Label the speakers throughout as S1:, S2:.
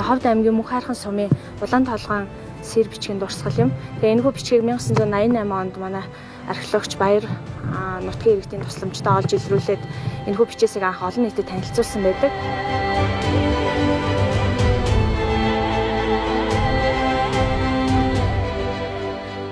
S1: Ховд аймгийн Мөнх хайрхан сумын Улаан толгойн сэр бичгийн дурсгал юм. Тэгээ энэхүү бичгийг 1988 онд манай археологч Баяр нутгийн иргэдийн тусламжтай олж илрүүлээд энэхүү бичээсийг анх олон нийтэд танилцуулсан байдаг.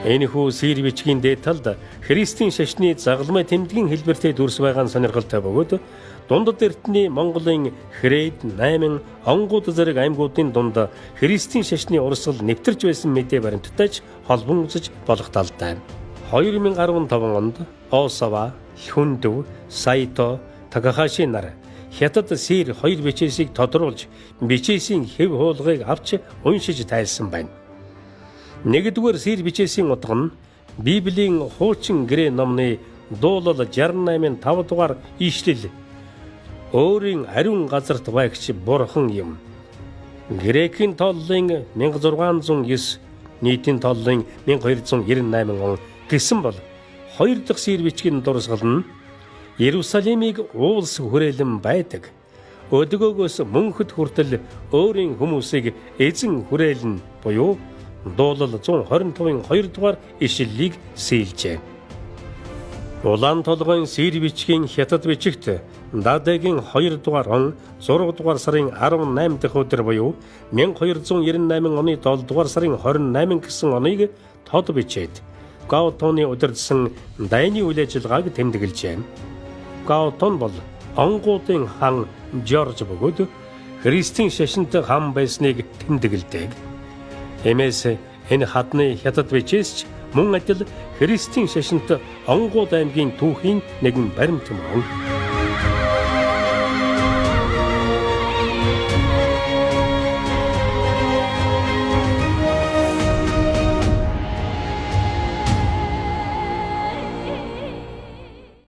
S2: Энэхүү сэр бичгийн дээд талд Христийн шашны загалмай тэмдгийн хэлбэртэй дүрс байгаа нь сонирхолтой бөгөөд дундад эртний Монголын Хэрээд 8 онгууд зэрэг аймагуудын дунд Христийн шашны урсгал нэвтэрч байсан мэдээ баримттайч холбон үзэж болох талтай. 2015 онд Осава, Хүндэв, Сайто, Такахаши нар хятад сэр 2 бичээсийг тодруулж бичээсийн хэв хуулгыг авч уншиж тайлсан байна. Нэгдүгээр сэр бичээсийн утга нь Библийн хуучин грек номны дуулал 68-ын 5 дугаар ишлэл өөрийн ариун газарт байгч бурхан юм. Грекийн тооллын 1609, нийтийн тооллын 1298 он гэсэн бол хоёр дахь сэр бичгийн дурсгал нь Иерусалимыг уулс хүрээлэн байдаг. Өдгөөгөөс мөнхөд хүртэл өөрийн хүмүүсийг эзэн хүрээлэн буюу дуулал 125-ын 2 дугаар ишлэлийг сийлжээ. Улаан толгойн сэр бичгийн хятад бичигт Дадагийн 2 дугаар он 6 дугаар сарын 18 дахь өдөр буюу 1298 оны 7 дугаар сарын 28 гэсэн оныг тод бичээд Гаутоны удирдсан дайны үйл ажиллагааг тэмдэглэжээ. Гаутон бол онгуудын хан Жорж бөгөөд Христийн шашинт хан байсныг тэмдэглэдэг. Эмээс энэ хадны хятад бичээс ч мөн адил Христийн шашинт онгууд аймгийн түүхийн нэгэн баримт мөн.